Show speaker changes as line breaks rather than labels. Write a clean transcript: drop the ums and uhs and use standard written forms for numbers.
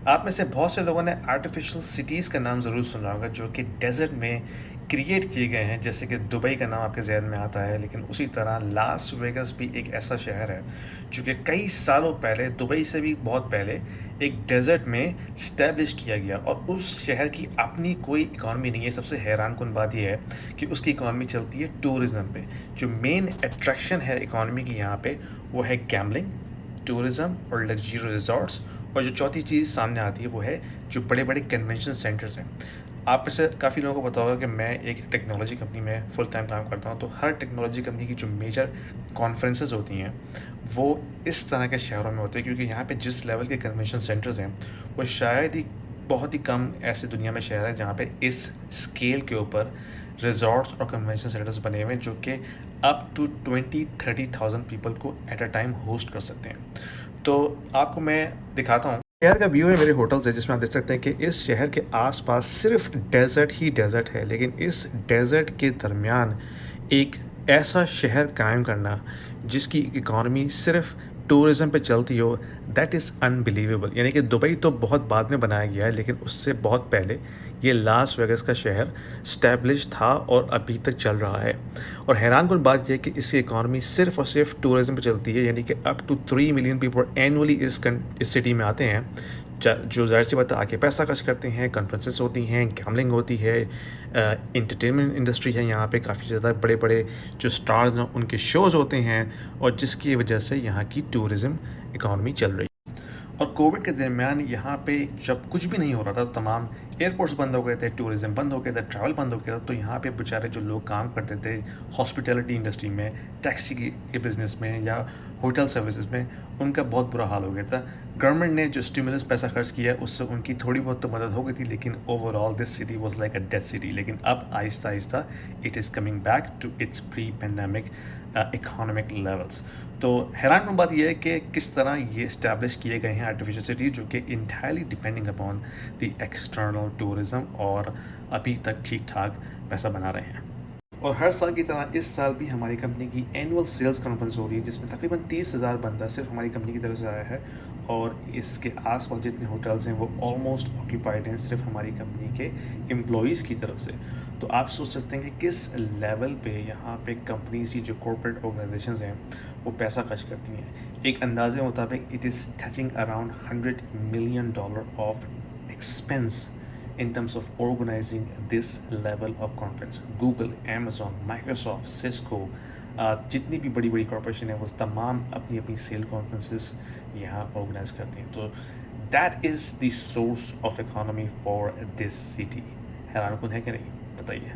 آپ میں سے بہت سے لوگوں نے آرٹیفیشل سٹیز کا نام ضرور سنا ہوگا جو کہ ڈیزرٹ میں کریٹ کیے گئے ہیں، جیسے کہ دبئی کا نام آپ کے ذہن میں آتا ہے، لیکن اسی طرح لاس ویگس بھی ایک ایسا شہر ہے جو کہ کئی سالوں پہلے، دبئی سے بھی بہت پہلے، ایک ڈیزرٹ میں اسٹیبلش کیا گیا، اور اس شہر کی اپنی کوئی اکانومی نہیں ہے۔ سب سے حیران کن بات یہ ہے کہ اس کی اکانومی چلتی ہے ٹورزم پہ۔ جو مین اٹریکشن ہے اکانومی کی یہاں پہ وہ ہے گیملنگ، ٹورزم اور لگژری ریزورٹس، اور جو چوتھی چیز سامنے آتی ہے وہ ہے جو بڑے بڑے کنونشن سینٹرز ہیں۔ آپ میں سے کافی لوگوں کو پتا ہوگا کہ میں ایک ٹیکنالوجی کمپنی میں فل ٹائم کام کرتا ہوں، تو ہر ٹیکنالوجی کمپنی کی جو میجر کانفرنسز ہوتی ہیں وہ اس طرح کے شہروں میں ہوتے ہیں، کیونکہ یہاں پہ جس لیول کے کنونشن سینٹرز ہیں وہ شاید ہی بہت ہی کم ایسے دنیا میں شہر ہیں جہاں پہ اس اسکیل کے اوپر ریزورٹس اور کنونشن سینٹرز بنے ہوئے ہیں جو کہ اپ ٹو 20-30,000 پیپل کو ایٹ اے ٹائم ہوسٹ کر سکتے ہیں۔ تو آپ کو میں دکھاتا ہوں، شہر کا ویو ہے میرے ہوٹل سے، جس میں آپ دیکھ سکتے ہیں کہ اس شہر کے آس پاس صرف ڈیزرٹ ہی ڈیزرٹ ہے، لیکن اس ڈیزرٹ کے درمیان ایک ایسا شہر قائم کرنا جس کی اکانومی صرف ٹورزم پہ چلتی ہو، دیٹ از انبلیویبل۔ یعنی کہ دبئی تو بہت بعد میں بنایا گیا ہے، لیکن اس سے بہت پہلے یہ لاس ویگس کا شہر اسٹیبلش تھا اور ابھی تک چل رہا ہے۔ اور حیران کن بات یہ ہے کہ اس کی اکانومی صرف اور صرف ٹورزم پہ چلتی ہے، یعنی کہ up to 3 million people annually اس سٹی میں آتے ہیں، جو ظاہر سی بات ہے آ کے پیسہ خرچ کرتے ہیں، کانفرنسز ہوتی ہیں، گیملنگ ہوتی ہے، انٹرٹینمنٹ انڈسٹری ہے یہاں پہ، کافی زیادہ بڑے بڑے جو سٹارز ہیں ان کے شوز ہوتے ہیں، اور جس کی وجہ سے یہاں کی ٹورزم اکانومی چل رہی ہے۔ اور کووڈ کے درمیان یہاں پہ جب کچھ بھی نہیں ہو رہا تھا، تمام ایئرپورٹس بند ہو گئے تھے، ٹورزم بند ہو گیا تھا، ٹریول بند ہو گیا تھا، تو یہاں پہ بیچارے جو لوگ کام کرتے تھے ہاسپٹیلٹی انڈسٹری میں، ٹیکسی کے بزنس میں یا ہوٹل سروسز میں، ان کا بہت برا حال ہو گیا تھا۔ گورنمنٹ نے جو اسٹیمولس پیسہ خرچ کیا ہے اس سے ان کی تھوڑی بہت تو مدد ہو گئی تھی، لیکن overall this city was like a dead city. لیکن اب آہستہ آہستہ it is coming back to its pre pandemic economic levels. تو حیران کن بات یہ ہے کہ کس طرح یہ اسٹیبلش کیے گئے ہیں آرٹیفیشل سٹی، جو کہ entirely depending upon the external tourism, اور ابھی تک ٹھیک ٹھاک پیسہ بنا رہے ہیں۔ اور ہر سال کی طرح اس سال بھی ہماری کمپنی کی اینول سیلز کانفرنس ہو رہی ہے، جس میں تقریباً 30,000 بندہ صرف ہماری کمپنی کی طرف سے آیا ہے، اور اس کے آس پاس جتنے ہوٹلز ہیں وہ آلموسٹ آکیوپائڈ ہیں صرف ہماری کمپنی کے امپلائیز کی طرف سے۔ تو آپ سوچ سکتے ہیں کہ کس لیول پہ یہاں پہ کمپنیز کی جو کارپوریٹ آرگنائزیشنز ہیں وہ پیسہ خرچ کرتی ہیں۔ ایک اندازے مطابق it is touching around $100 million of expense in terms of organizing this level of conference۔ Google, Amazon، Microsoft، Cisco، جتنی بھی بڑی بڑی کارپوریشن ہیں وہ تمام اپنی اپنی سیل کانفرنسز یہاں آرگنائز کرتی ہیں۔ تو that is the source of economy for this city. حیران کن ہے کہ نہیں؟ بتائیے۔